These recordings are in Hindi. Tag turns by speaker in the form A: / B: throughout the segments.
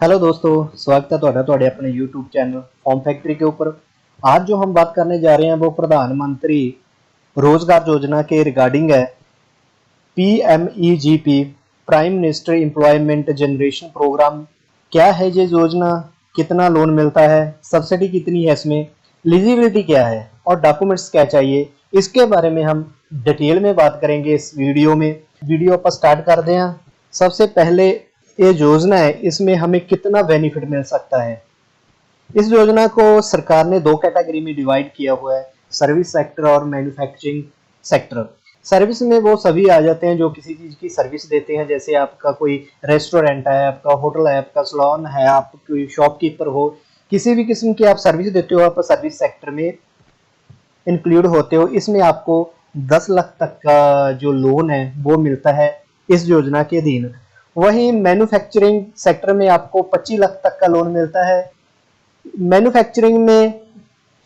A: हेलो दोस्तों, स्वागत है ਤੁਹਾਡੇ अपने YouTube चैनल फॉर्म फैक्ट्री के ऊपर। आज जो हम बात करने जा रहे हैं वो प्रधानमंत्री रोजगार योजना के रिगार्डिंग है। PMEGP prime minister employment generation programme क्या है ये योजना, कितना लोन मिलता है, सब्सिडी कितनी है, इसमें एलिजिबिलिटी क्या है और डॉक्यूमेंट्स क्या चाहिए, इसके बारे में हम डिटेल में बात करेंगे इस वीडियो में। वीडियो पर स्टार्ट कर दें। सबसे पहले ये योजना है, इसमें हमें कितना बेनिफिट मिल सकता है। इस योजना को सरकार ने दो कैटेगरी में डिवाइड किया हुआ है, सर्विस सेक्टर और मैन्युफैक्चरिंग सेक्टर। सर्विस में वो सभी आ जाते हैं जो किसी चीज की सर्विस देते हैं, जैसे आपका कोई रेस्टोरेंट है, आपका होटल है, आपका सैलून है, आप कोई शॉपकीपर हो, किसी भी किस्म की आप सर्विस देते हो, आप सर्विस सेक्टर में इंक्लूड होते हो। इसमें आपको 10 लाख तक का जो लोन है वो मिलता है इस योजना के अधीन। वहीं मैन्युफैक्चरिंग सेक्टर में आपको 25 लाख तक का लोन मिलता है। मैन्युफैक्चरिंग में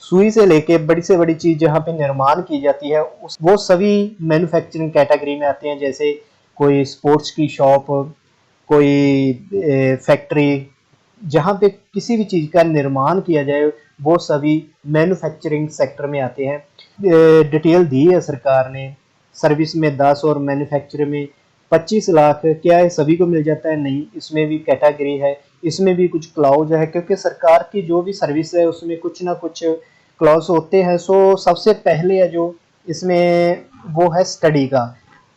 A: सुई से लेके बड़ी से बड़ी चीज जहां पे निर्माण की जाती है वो सभी मैन्युफैक्चरिंग कैटेगरी में आते हैं, जैसे कोई स्पोर्ट्स की शॉप, कोई फैक्ट्री, जहां पे किसी भी चीज का निर्माण किया जाए वो सभी मैन्युफैक्चरिंग सेक्टर में आते हैं। डिटेल दी है सरकार ने, सर्विस में 10 और मैन्युफैक्चरिंग में 25 लाख। क्या है सभी को मिल जाता है? नहीं, इसमें भी कैटेगरी है, इसमें भी कुछ क्लाउज है, क्योंकि सरकार की जो भी सर्विस है उसमें कुछ ना कुछ क्लाउज होते हैं। सो सबसे पहले है जो इसमें वो है स्टडी का।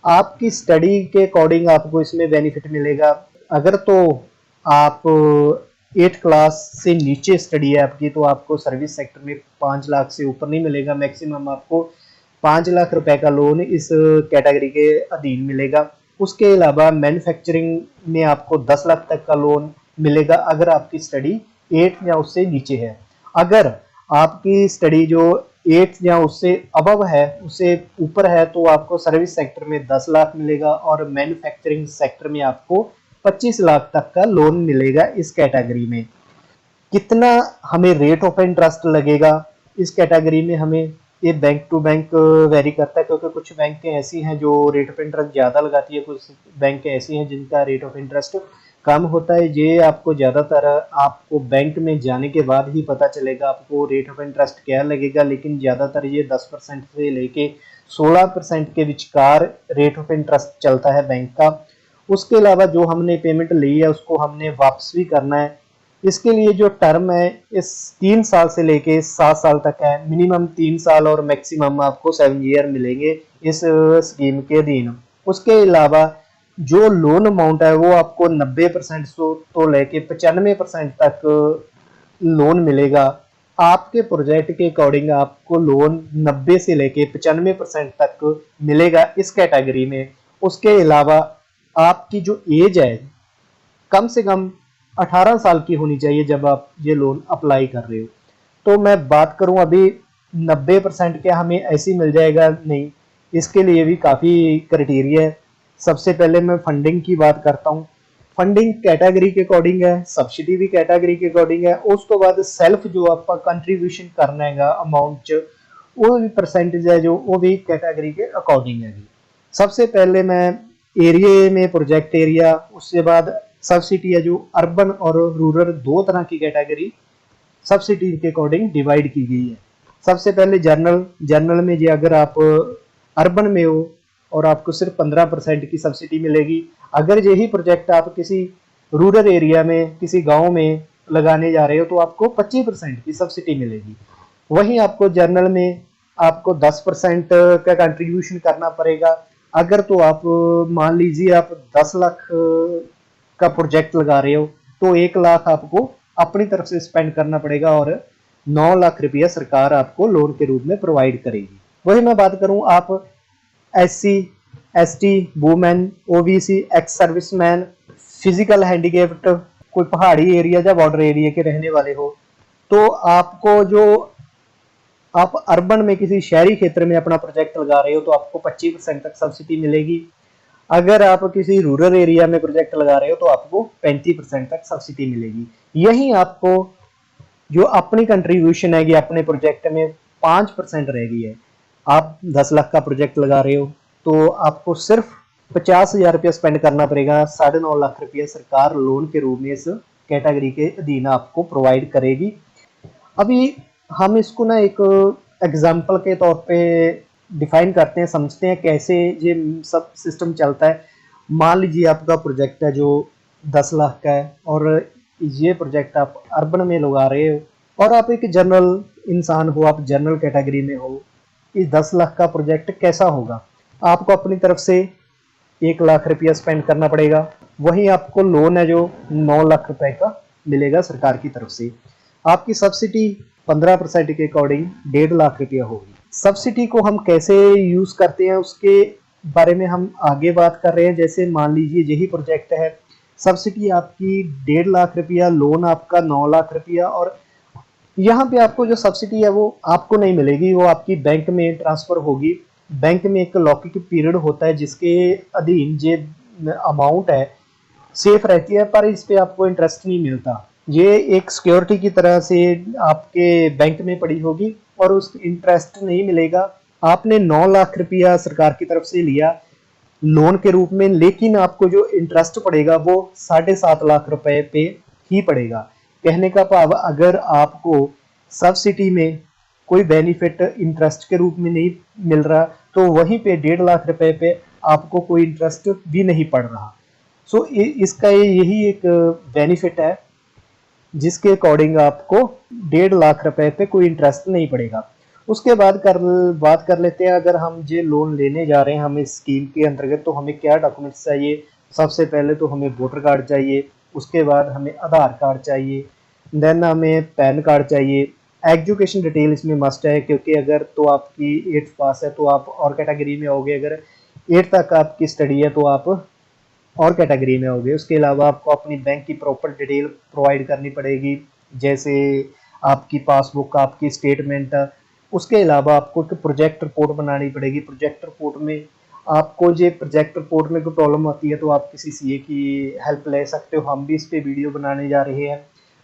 A: आपकी स्टडी के अकॉर्डिंग आपको इसमें बेनिफिट मिलेगा। अगर तो आप 8 क्लास से नीचे स्टडी है आपकी तो आपको सर्विस सेक्टर में 5 लाख से ऊपर नहीं मिलेगा। मैक्सिमम आपको 5 लाख रुपए का लोन इस कैटेगरी के अधीन मिलेगा। उसके अलावा मैन्युफैक्चरिंग में आपको 10 लाख तक का लोन मिलेगा अगर आपकी स्टडी 8 या उससे नीचे है। अगर आपकी स्टडी जो 8 या उससे अबव है, उससे ऊपर है, तो आपको सर्विस सेक्टर में 10 लाख मिलेगा और मैन्युफैक्चरिंग सेक्टर में आपको 25 लाख तक का लोन मिलेगा इस कैटेगरी में। कितना हमें रेट ऑफ इंटरेस्ट लगेगा इस कैटेगरी में, हमें ये बैंक टू बैंक वेरी करता है, क्योंकि कुछ बैंकें ऐसी हैं जो रेट ऑफ इंटरेस्ट ज़्यादा लगाती है, कुछ बैंकें ऐसी हैं जिनका रेट ऑफ इंटरेस्ट कम होता है। ये आपको ज़्यादातर आपको बैंक में जाने के बाद ही पता चलेगा आपको रेट ऑफ इंटरेस्ट क्या लगेगा, लेकिन ज़्यादातर ये 10% से लेके 16% के विचकार रेट ऑफ इंटरेस्ट चलता है बैंक का। उसके अलावा जो हमने पेमेंट ली है उसको हमने वापस भी करना है। इसके लिए जो टर्म है इस 3 साल से लेके 7 साल तक है। मिनिमम 3 साल और मैक्सिमम आपको 7 ईयर मिलेंगे इस स्कीम के अधीन। उसके अलावा जो लोन अमाउंट है वो आपको 90% तो लेके 95% तक लोन मिलेगा। आपके प्रोजेक्ट के अकॉर्डिंग आपको लोन 90 से लेके 95% तक मिलेगा इस कैटेगरी में। उसके अलावा आपकी जो एज है कम से कम 18 साल की होनी चाहिए जब आप ये लोन अप्लाई कर रहे हो। तो मैं बात करूं अभी 90% क्या हमें ऐसे ही मिल जाएगा? नहीं, इसके लिए भी काफ़ी क्राइटेरिया है। सबसे पहले मैं फंडिंग की बात करता हूं। फंडिंग कैटेगरी के अकॉर्डिंग है, सब्सिडी भी कैटेगरी के अकॉर्डिंग है। उसके बाद सेल्फ जो आपका कंट्रीब्यूशन करना है अमाउंट वो भी परसेंटेज है जो वो भी कैटेगरी के अकॉर्डिंग है। सबसे पहले मैं एरिया में प्रोजेक्ट एरिया, उसके बाद सब्सिडी है जो अर्बन और रूरल दो तरह की कैटेगरी सब्सिडी के अकॉर्डिंग डिवाइड की गई है। सबसे पहले जनरल में जो अगर आप अर्बन में हो और आपको सिर्फ 15% की सब्सिडी मिलेगी। अगर यही प्रोजेक्ट आप किसी रूरल एरिया में किसी गांव में लगाने जा रहे हो तो आपको 25% की सब्सिडी मिलेगी। वहीं आपको जनरल में आपको 10% का कंट्रीब्यूशन करना पड़ेगा। अगर तो आप मान लीजिए आप 10 लाख का प्रोजेक्ट लगा रहे हो तो 1 लाख आपको अपनी तरफ से स्पेंड करना पड़ेगा और 9 लाख रुपया सरकार आपको लोन के रूप में प्रोवाइड करेगी। वही मैं बात करूं, आप SC, ST, women, OBC, ex serviceman, physical handicapped, कोई पहाड़ी एरिया या बॉर्डर एरिया के रहने वाले हो तो आपको जो आप अर्बन में किसी शहरी क्षेत्र में अपना प्रोजेक्ट लगा रहे हो तो आपको 25% तक सब्सिडी मिलेगी। अगर आप किसी रूरल एरिया में प्रोजेक्ट लगा रहे हो तो आपको 35% तक सब्सिडी मिलेगी। यही आपको जो अपनी कंट्रीब्यूशन है अपने प्रोजेक्ट में 5% रहेगी है। आप 10 लाख का प्रोजेक्ट लगा रहे हो तो आपको सिर्फ 50,000 रुपया स्पेंड करना पड़ेगा। 9.5 लाख रुपया सरकार लोन के रूप में इस कैटेगरी के अधीन आपको प्रोवाइड करेगी। अभी हम इसको ना एक एग्जाम्पल के तौर पे डिफाइन करते हैं, समझते हैं कैसे ये सब सिस्टम चलता है। मान लीजिए आपका प्रोजेक्ट है जो 10 लाख का है और ये प्रोजेक्ट आप अर्बन में लगा रहे हो और आप एक जनरल इंसान हो, आप जनरल कैटेगरी में हो। इस 10 लाख का प्रोजेक्ट कैसा होगा? आपको अपनी तरफ से 1 लाख रुपया स्पेंड करना पड़ेगा। वहीं आपको लोन है जो 9 लाख रुपए का मिलेगा सरकार की तरफ से। आपकी सब्सिडी 15% के अकॉर्डिंग 1.5 लाख रुपया होगी। सब्सिडी को हम कैसे यूज करते हैं उसके बारे में हम आगे बात कर रहे हैं। जैसे मान लीजिए यही प्रोजेक्ट है, सब्सिडी आपकी 1.5 लाख रुपया, लोन आपका 9 लाख रुपया, और यहाँ पे आपको जो सब्सिडी है वो आपको नहीं मिलेगी, वो आपकी बैंक में ट्रांसफर होगी। बैंक में एक लॉकिंग पीरियड होता है जिसके अधीन ये अमाउंट है सेफ रहती है, पर इस पे आपको इंटरेस्ट नहीं मिलता। ये एक सिक्योरिटी की तरह से आपके बैंक में पड़ी होगी और उस इंटरेस्ट नहीं मिलेगा। आपने 9 लाख रुपया सरकार की तरफ से लिया लोन के रूप में, लेकिन आपको जो इंटरेस्ट पड़ेगा वो 7.5 लाख रुपए पे ही पड़ेगा। कहने का भाव, अगर आपको सब्सिडी में कोई बेनिफिट इंटरेस्ट के रूप में नहीं मिल रहा तो वहीं पे 1.5 लाख रुपए पे आपको कोई इंटरेस्ट भी नहीं पड़ रहा। सो इसका यही एक बेनिफिट है जिसके अकॉर्डिंग आपको 1.5 लाख रुपए पे कोई इंटरेस्ट नहीं पड़ेगा। उसके बाद बात कर लेते हैं, अगर हम ये लोन लेने जा रहे हैं हम इस स्कीम के अंतर्गत, तो हमें क्या डॉक्यूमेंट्स चाहिए। सबसे पहले तो हमें वोटर कार्ड चाहिए, उसके बाद हमें आधार कार्ड चाहिए, देन हमें पैन कार्ड चाहिए। एजुकेशन डिटेल इसमें मस्ट है, क्योंकि अगर तो आपकी 8th पास है तो आप और कैटेगरी में होगे, अगर 8th तक आपकी स्टडी है तो आप और कैटेगरी में होगे। उसके अलावा आपको अपनी बैंक की प्रॉपर डिटेल प्रोवाइड करनी पड़ेगी, जैसे आपकी पासबुक, आपकी स्टेटमेंट। उसके अलावा आपको एक प्रोजेक्ट रिपोर्ट बनानी पड़ेगी। प्रोजेक्ट रिपोर्ट में आपको ये प्रोजेक्ट रिपोर्ट में कोई प्रॉब्लम आती है तो आप किसी सीए की हेल्प ले सकते हो। हम भी इस पे वीडियो बनाने जा रहे हैं।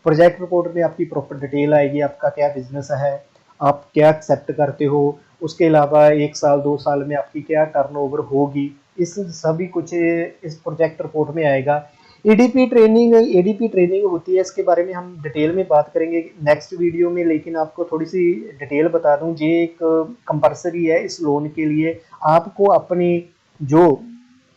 A: प्रोजेक्ट रिपोर्ट में आपकी प्रॉपर डिटेल आएगी, आपका क्या बिजनेस है, आप क्या एक्सेप्ट करते हो, उसके अलावा 1 साल 2 साल में आपकी क्या टर्नओवर होगी, इस सभी कुछ इस प्रोजेक्ट रिपोर्ट में आएगा। एडीपी ट्रेनिंग होती है, इसके बारे में हम डिटेल में बात करेंगे नेक्स्ट वीडियो में, लेकिन आपको थोड़ी सी डिटेल बता दूं, ये एक कंपलसरी है इस लोन के लिए। आपको अपनी जो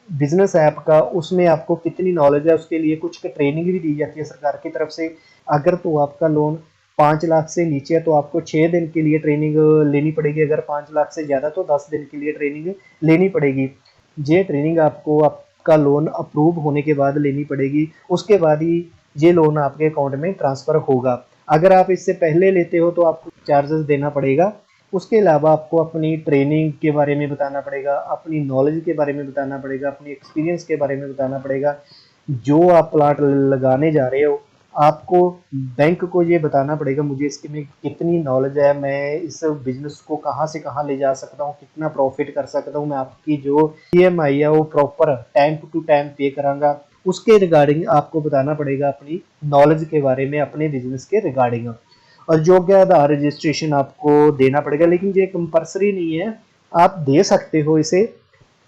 A: बिजनेस है आपका, उसमें आपको कितनी नॉलेज है उसके लिए कुछ ट्रेनिंग भी दी जाती है सरकार की तरफ से। अगर तो आपका लोन 5 लाख से नीचे है तो आपको 6 दिन के लिए ट्रेनिंग लेनी पड़ेगी, अगर 5 लाख से ज़्यादा तो 10 दिन के लिए ट्रेनिंग लेनी पड़ेगी। ये ट्रेनिंग आपको आपका लोन अप्रूव होने के बाद लेनी पड़ेगी, उसके बाद ही ये लोन आपके अकाउंट में ट्रांसफ़र होगा। अगर आप इससे पहले लेते हो तो आपको चार्जेस देना पड़ेगा। उसके अलावा आपको अपनी ट्रेनिंग के बारे में बताना पड़ेगा, अपनी नॉलेज के बारे में बताना पड़ेगा, अपनी एक्सपीरियंस के बारे में बताना पड़ेगा। जो आप प्लाट लगाने जा रहे हो आपको बैंक को ये बताना पड़ेगा मुझे इसके में कितनी नॉलेज है, मैं इस बिजनेस को कहाँ से कहाँ ले जा सकता हूँ, कितना प्रॉफिट कर सकता हूँ, मैं आपकी जो ईएमआई है वो प्रॉपर टाइम टू टाइम पे करांगा। उसके रिगार्डिंग आपको बताना पड़ेगा अपनी नॉलेज के बारे में, अपने बिजनेस के रिगार्डिंग। और योग्य आधार रजिस्ट्रेशन आपको देना पड़ेगा, लेकिन ये कंपल्सरी नहीं है, आप दे सकते हो इसे।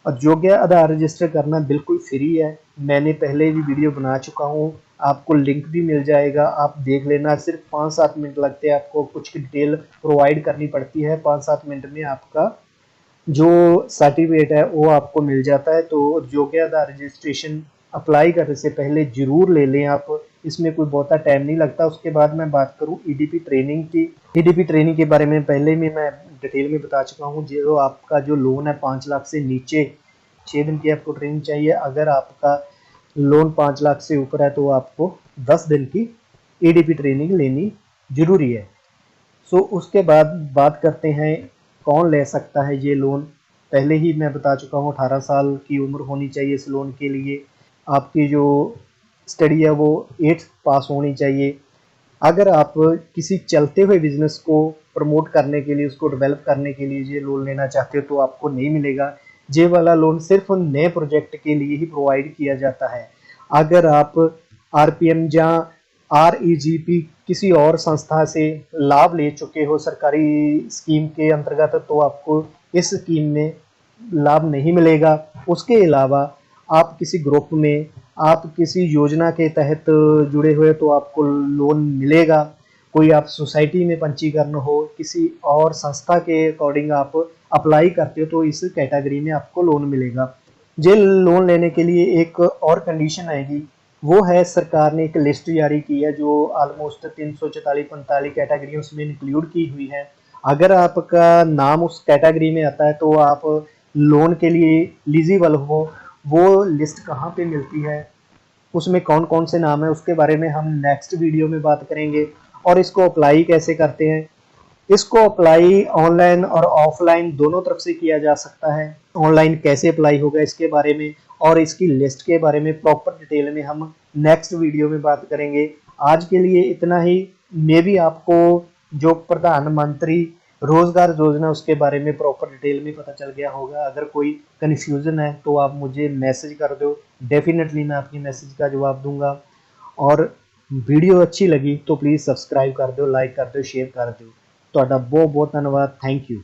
A: और योग्य आधार रजिस्टर करना बिल्कुल फ्री है, मैंने पहले भी वीडियो बना चुका हूँ, आपको लिंक भी मिल जाएगा, आप देख लेना। सिर्फ 5-7 मिनट लगते हैं, आपको कुछ डिटेल प्रोवाइड करनी पड़ती है, 5-7 मिनट में आपका जो सर्टिफिकेट है वो आपको मिल जाता है। तो योग्य आधार रजिस्ट्रेशन अप्लाई करने से पहले जरूर ले लें आप, इसमें कोई बहुत टाइम नहीं लगता। उसके बाद मैं बात करूं ईडीपी ट्रेनिंग की। ईडीपी ट्रेनिंग के बारे में पहले भी मैं डिटेल में बता चुका हूं। जो आपका जो लोन है 5 लाख से नीचे, 6 दिन की आपको ट्रेनिंग चाहिए। अगर आपका लोन 5 लाख से ऊपर है तो आपको 10 दिन की ईडीपी ट्रेनिंग लेनी जरूरी है। सो उसके बाद बात करते हैं कौन ले सकता है ये लोन। पहले ही मैं बता चुका हूँ 18 साल की उम्र होनी चाहिए इस लोन के लिए। आपकी जो स्टडी है वो 8th पास होनी चाहिए। अगर आप किसी चलते हुए बिजनेस को प्रमोट करने के लिए, उसको डेवलप करने के लिए ये लोन लेना चाहते हो तो आपको नहीं मिलेगा। ये वाला लोन सिर्फ नए प्रोजेक्ट के लिए ही प्रोवाइड किया जाता है। अगर आप आरपीएम या आरईजीपी किसी और संस्था से लाभ ले चुके हो सरकारी स्कीम के अंतर्गत तो आपको इस स्कीम में लाभ नहीं मिलेगा। उसके अलावा आप किसी ग्रुप में, आप किसी योजना के तहत जुड़े हुए तो आपको लोन मिलेगा। कोई आप सोसाइटी में पंजीकरण हो, किसी और संस्था के अकॉर्डिंग आप अप्लाई करते हो तो इस कैटेगरी में आपको लोन मिलेगा। ये लोन लेने के लिए एक और कंडीशन आएगी, वो है सरकार ने एक लिस्ट जारी की है जो ऑलमोस्ट 344-45 कैटेगरी उसमें इंक्लूड की हुई है। अगर आपका नाम उस कैटेगरी में आता है तो आप लोन के लिए एलिजिबल हो। वो लिस्ट कहाँ पे मिलती है, उसमें कौन कौन से नाम है, उसके बारे में हम नेक्स्ट वीडियो में बात करेंगे। और इसको अप्लाई कैसे करते हैं, इसको अप्लाई ऑनलाइन और ऑफलाइन दोनों तरफ से किया जा सकता है। ऑनलाइन कैसे अप्लाई होगा इसके बारे में और इसकी लिस्ट के बारे में प्रॉपर डिटेल में हम नेक्स्ट वीडियो में बात करेंगे। आज के लिए इतना ही। मे भी आपको जो प्रधानमंत्री रोजगार योजना उसके बारे में प्रॉपर डिटेल में पता चल गया होगा। अगर कोई कन्फ्यूजन है तो आप मुझे मैसेज कर दो, डेफिनेटली मैं आपकी मैसेज का जवाब दूंगा। और वीडियो अच्छी लगी तो प्लीज़ सब्सक्राइब कर दो, लाइक कर दो, शेयर कर दो। ਤੁਹਾਡਾ ਬਹੁਤ ਬਹੁਤ ਧੰਨਵਾਦ। Thank you.